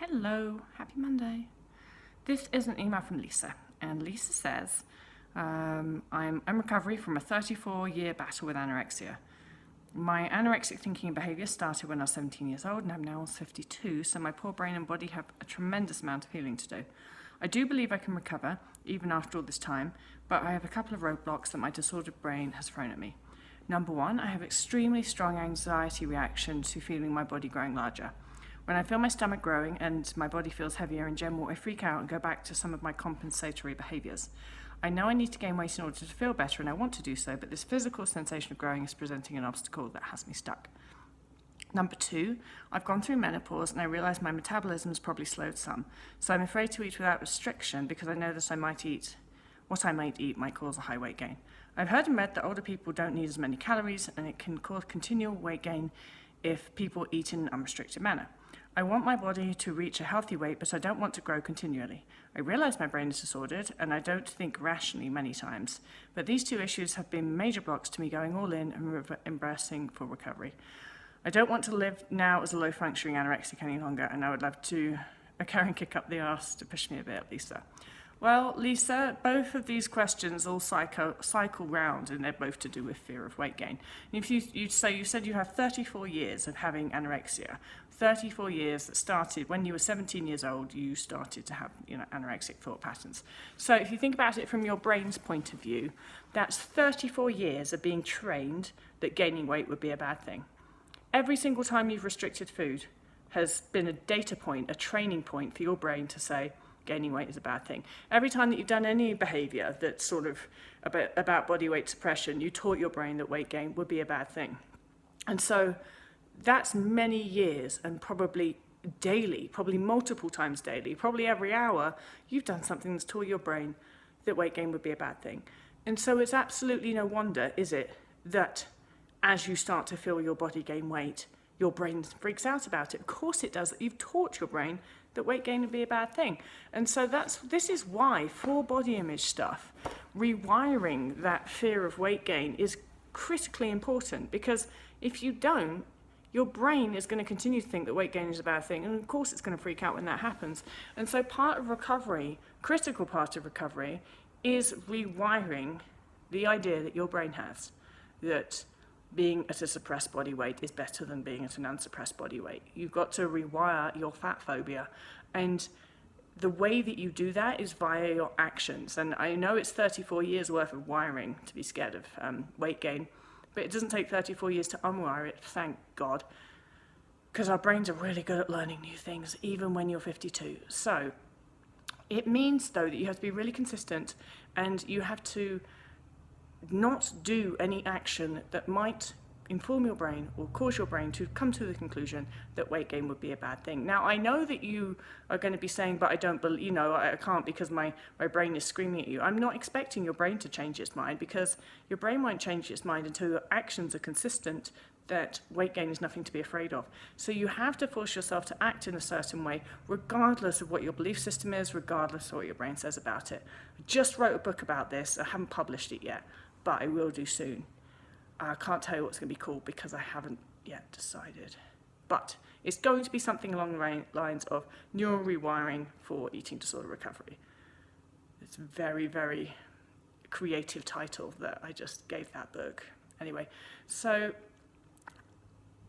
Hello, happy Monday. This is an email from Lisa, and Lisa says, I'm in recovery from a 34-year battle with anorexia. My anorexic thinking and behaviour started when I was 17 years old, and I'm now 52, so my poor brain and body have a tremendous amount of healing to do. I do believe I can recover, even after all this time, but I have a couple of roadblocks that my disordered brain has thrown at me. Number one, I have extremely strong anxiety reaction to feeling my body growing larger. When I feel my stomach growing and my body feels heavier in general, I freak out and go back to some of my compensatory behaviours. I know I need to gain weight in order to feel better, and I want to do so, but this physical sensation of growing is presenting an obstacle that has me stuck. Number two, I've gone through menopause and I realise my metabolism has probably slowed some, so I'm afraid to eat without restriction because I know that what I might eat might cause a high weight gain. I've heard and read that older people don't need as many calories, and it can cause continual weight gain if people eat in an unrestricted manner. I want my body to reach a healthy weight, but I don't want to grow continually. I realise my brain is disordered, and I don't think rationally many times. But these two issues have been major blocks to me going all in and embracing full recovery. I don't want to live now as a low-functioning anorexic any longer, and I would love to a Karen kick up the arse to push me a bit, Lisa. Well, Lisa, both of these questions all cycle round, and they're both to do with fear of weight gain. And if you said you have 34 years of having anorexia, 34 years that started when you were 17 years old, you started to have anorexic thought patterns. So if you think about it from your brain's point of view, that's 34 years of being trained that gaining weight would be a bad thing. Every single time you've restricted food has been a data point, a training point for your brain to say, gaining weight is a bad thing. Every time that you've done any behaviour that's sort of about body weight suppression, you taught your brain that weight gain would be a bad thing. And so that's many years, and probably daily, probably multiple times daily, probably every hour, you've done something that's taught your brain that weight gain would be a bad thing. And so it's absolutely no wonder, is it, that as you start to feel your body gain weight, your brain freaks out about it. Of course it does. You've taught your brain that weight gain would be a bad thing. And so this is why for body image stuff, rewiring that fear of weight gain is critically important, because if you don't, your brain is going to continue to think that weight gain is a bad thing, and of course it's going to freak out when that happens. And so part of recovery, critical part of recovery, is rewiring the idea that your brain has that being at a suppressed body weight is better than being at an unsuppressed body weight. You've got to rewire your fat phobia. And the way that you do that is via your actions. And I know it's 34 years worth of wiring to be scared of weight gain, but it doesn't take 34 years to unwire it, thank God, because our brains are really good at learning new things, even when you're 52. So it means, though, that you have to be really consistent, and you have to not do any action that might inform your brain or cause your brain to come to the conclusion that weight gain would be a bad thing. Now, I know that you are going to be saying, but I don't believe, I can't because my brain is screaming at you. I'm not expecting your brain to change its mind, because your brain won't change its mind until your actions are consistent that weight gain is nothing to be afraid of. So you have to force yourself to act in a certain way, regardless of what your belief system is, regardless of what your brain says about it. I just wrote a book about this. I haven't published it yet, but I will do soon. I can't tell you what's going to be called because I haven't yet decided. But it's going to be something along the lines of neural rewiring for eating disorder recovery. It's a very, very creative title that I just gave that book. Anyway, so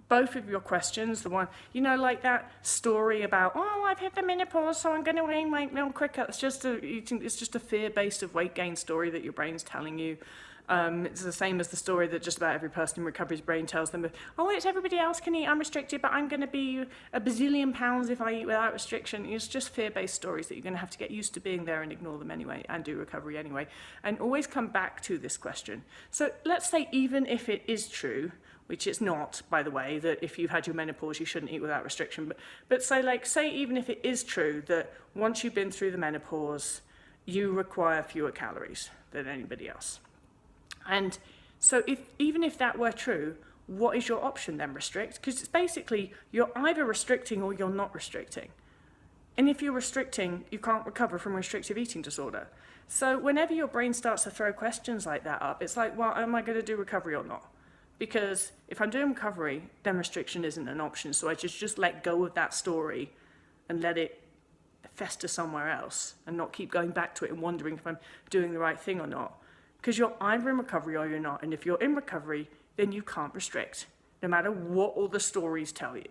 both of your questions, the one, like that story about, I've hit the menopause, so I'm going to gain weight real quicker. It's just a fear-based of weight gain story that your brain's telling you. It's the same as the story that just about every person in recovery's brain tells them, it's everybody else can eat unrestricted, but I'm going to be a bazillion pounds if I eat without restriction. It's just fear-based stories that you're going to have to get used to being there and ignore them anyway, and do recovery anyway. And always come back to this question. So let's say even if it is true, which it's not, by the way, that if you've had your menopause, you shouldn't eat without restriction. But say even if it is true that once you've been through the menopause, you require fewer calories than anybody else. And so even if that were true, what is your option then? Restrict? Because it's basically, you're either restricting or you're not restricting. And if you're restricting, you can't recover from restrictive eating disorder. So whenever your brain starts to throw questions like that up, it's like, well, am I going to do recovery or not? Because if I'm doing recovery, then restriction isn't an option. So I just let go of that story and let it fester somewhere else and not keep going back to it and wondering if I'm doing the right thing or not. Because you're either in recovery or you're not. And if you're in recovery, then you can't restrict, no matter what all the stories tell you.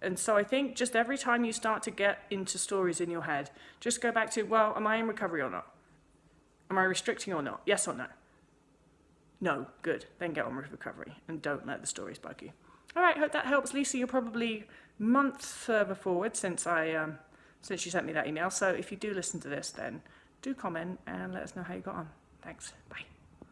And so I think just every time you start to get into stories in your head, just go back to, well, am I in recovery or not? Am I restricting or not? Yes or no? No, good. Then get on with recovery and don't let the stories bug you. All right, hope that helps. Lisa, you're probably months further forward since you sent me that email. So if you do listen to this, then do comment and let us know how you got on. Thanks. Bye.